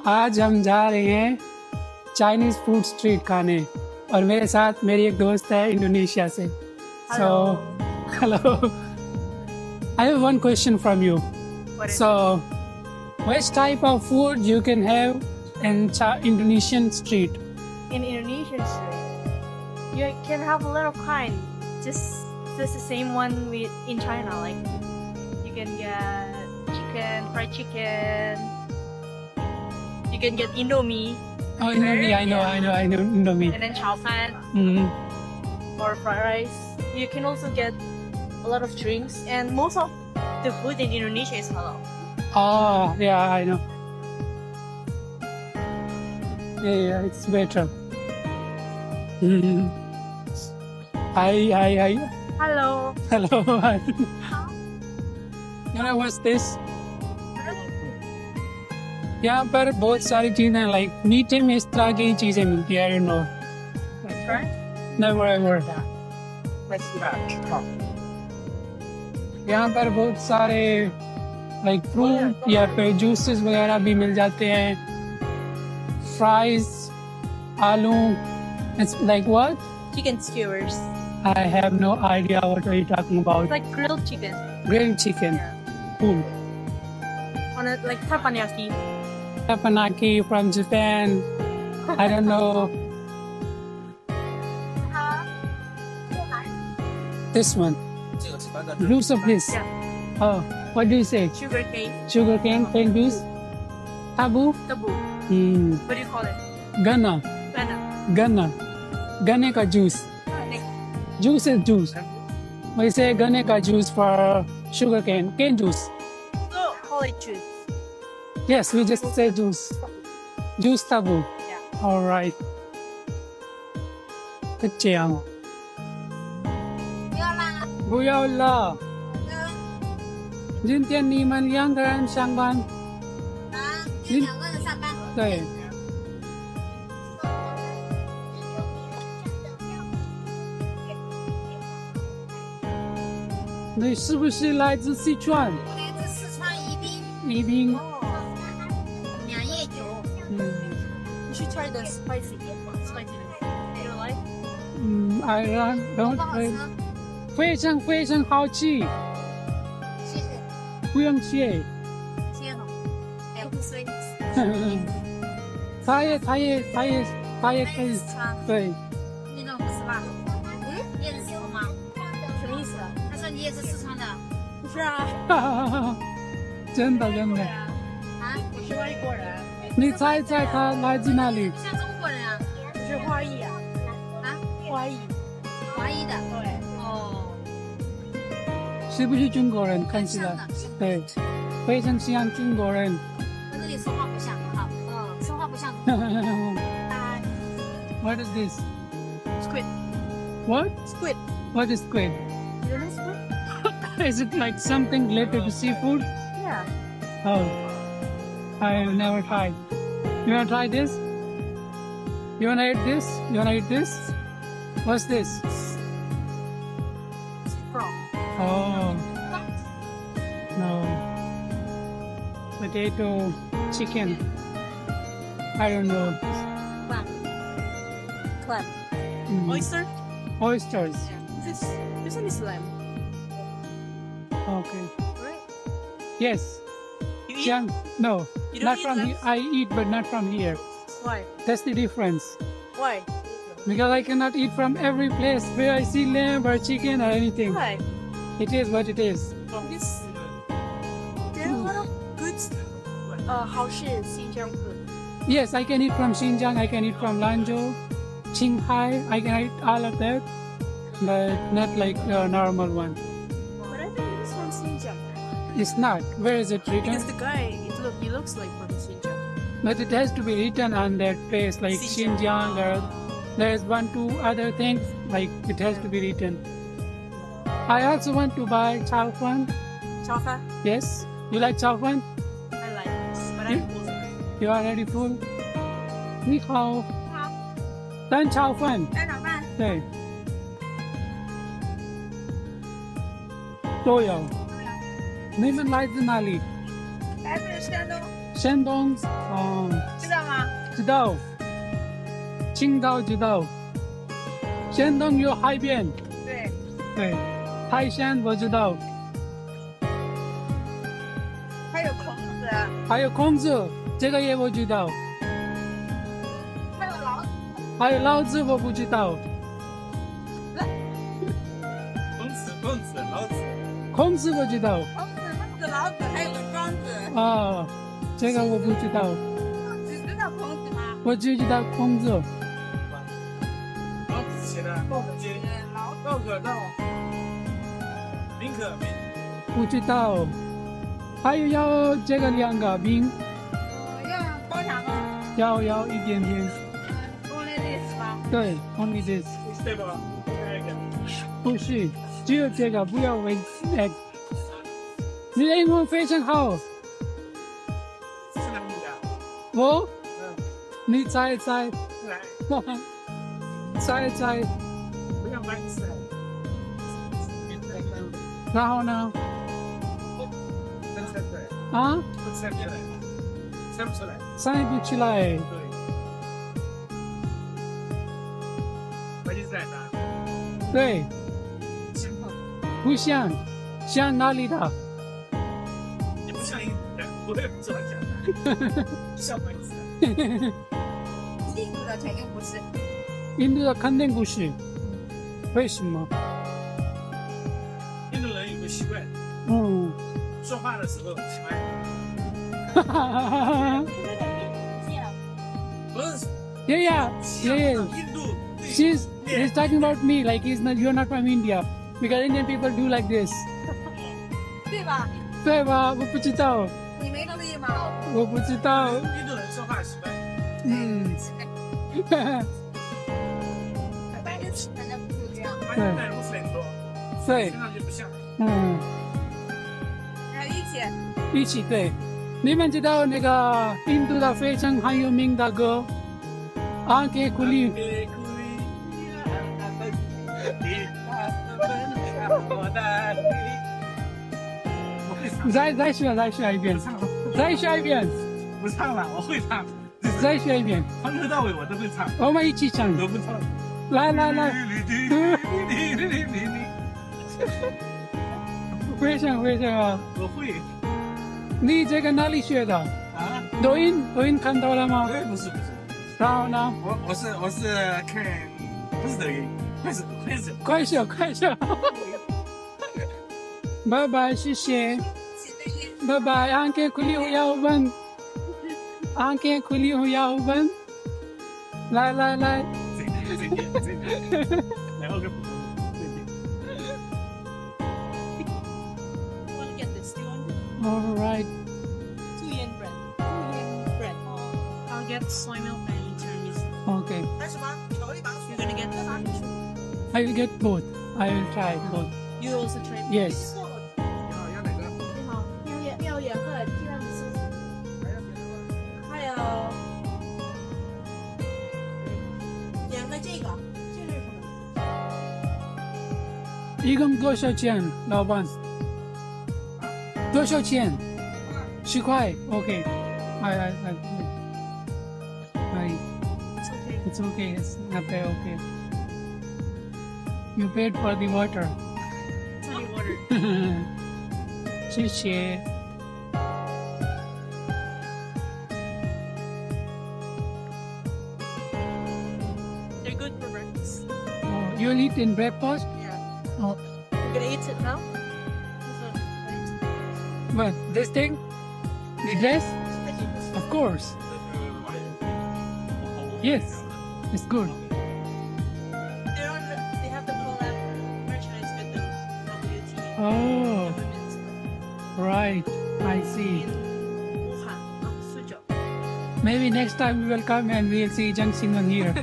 आज हम जा रहे हैं चाइनीज फूड स्ट्रीट खाने और मेरे साथ मेरी एक दोस्त है इंडोनेशिया से. So, hello. I have one question from you. So, which type of food you can have in Indonesian street? In Indonesian street, you can have a lot of kind. Just the same one with in China. Like you can get chicken, fried chicken. You can get Indomie. Oh, Indomie, I know Indomie. And then chao fan Mm-hmm. or fried rice. You can also get a lot of drinks, and most of the food in Indonesia is halal. Oh, yeah, I know. Yeah, it's better. Mm-hmm. Hi. Hello. Hello. You know what's this? यहाँ पर बहुत सारी चीजें like मीठे में इस तरह की चीजें मिलती है. I don't know. That's right. Never ever. Let's do that. यहाँ पर बहुत सारे लाइक फ्रूट या फिर जूसेस वगैरह भी मिल जाते हैं. फ्राइज, आलू. It's like what? Chicken skewers. I have no idea what are you talking It's about. like grilled chicken. Grilled chicken. Cool. On a like teppanyaki. Teppanyaki from Japan. I don't know. This one. Juice of this. Yeah. Oh, what do you say? Sugar cane. Sugar cane juice? Tabu? Tabu. Hmm. What do you call it? Gana. Banana. Gane ka juice. Juice is juice. We say gane ka juice for sugar cane. Cane juice. So call it juice. Yes, we just say juice. Juice tabu. Yeah. All right. Kecil.不要了。今天你们两个人上班？今天2个人上班。对。你是不是来自四川？来自四川宜宾。宜宾。 2夜酒。嗯 You should try the spicy. Spiciness. You don't like? I don't 不好吃。非常好吃，谢谢。不用谢。谢了。还不衰。他也可以。四川。对。你那不是吧？你也是四川吗？什么意思？他说你也是四川的。不是啊。真的。啊？我是外国人。你猜他来自哪里？像中国人啊。我是华裔啊。啊？华裔。华裔的。对。哦。是不是中国人？看起来。像的。对，非常像中国人。跟这里说话不像。好。说话不像。What is this? Squid. What? Squid. What is squid? You know squid? Is it like something related to seafood? Yeah. Oh, I've never tried. You wanna try this? You wanna eat this? You wanna eat this? What's this? Frog. Oh, no. Potato, chicken. I don't know. Clam. Mm. Oyster. Oysters. This one is lamb. Okay. Right? Yes. You eat? Yeah. No, You don't not eat from here. lambs? I eat, but not from here. Why? That's the difference. Why? Because I cannot eat from every place where I see lamb or chicken or anything. Why? It is what it is. Because there are a lot of good 好事新疆 food. Yes, I can eat from Xinjiang, I can eat from Lanzhou, Qinghai, I can eat all of that, but not like a normal one. But I think this one's Xinjiang. It's not. Where is it written? Because the guy, he looks like from Xinjiang. But it has to be written on that place, like Xinjiang, or there's 1-2 other things, like it has to be written. I also want to buy chow fan. Chao fan? Yes, you like chow fan? I like this, but I'm full. You are already full? 你好，蛋炒饭，蛋炒饭。对，都有。你们来自哪里？来自山东。山东。哦，知道吗？知道。青岛知道。山东有海边，对，对。泰山我知道，还有孔子，还有孔子，这个也我知道。还有老子，还有老子我不知道。老子，孔子我知道。孔子、孟子、老子，还有个庄子。啊，这个我不知道。只知道孔子吗？我只知道孔子。老子写的《道德经》，老子。道可道，名可名。不知道。还有要这个两个名，要包啥吗？要一点点。 Only this 吗？对，only this。对吧？那个。不是，只有这个，不要 with egg。你的英文非常好。是哪里的？我，嗯，你猜猜，来，猜猜，不要买菜。然后呢？能猜出来？啊？不猜出来，猜不出来。猜不出来。对。我就在哪？对，像吗？不像，像哪里的？也不像印度的，我也不知道讲的。像吗？意思？印度的肯定不是。印度的肯定不是。为什么？印度人有个习惯，嗯。说话的时候喜欢。哈哈哈哈哈。不是。Yeah. 印度。He's talking about me like you're not from India because Indian people do like this. 对吧？对吧？我不知道，你没注意吗？我不知道。印度人说话习惯。嗯。反正不是这样。他现在如此很多，对听上去不像。嗯。然后一起对。你们知道那个印度的非常很有名的歌，Aankhein Khuli。再学一遍，再学一遍。不唱了，我会唱。再学一遍，从头到尾我都会唱。我们一起唱。我不唱。来。非常啊！我会。你这个哪里学的？啊？抖音看到了吗？不是。然后呢？我是看，不是抖音，快手。拜拜，谢谢。拜拜，Aankhein Khuli Huyahuban。Aankhein Khuli Huyahuban。来。再见。然后就。Want to get this? Do you want All right. 2 yen bread? 2 yen bread. I'll get soy milk and tiramisu. Okay. 那什么？巧克力芒果。 You're gonna get this? I will get both. I will try both. You also try. Yes. 要哪个？你好，要2个提拉米苏，还有2个这个是什么？一共多少钱，老板？多少钱？10块。Okay. It's okay. It's not that okay. You paid for the water. Tell you water. 谢谢。They're good for breakfast. Oh, you'll eat in breakfast? Yeah. Oh, You're gonna eat it now? what? This thing? The dress? Of course. Yes. It's good. They have the collab merchandise with the WT. Oh, Women's right. I see. in Wuhan, Suzhou. Maybe next time we will come and we'll see Jiang Xinwen here.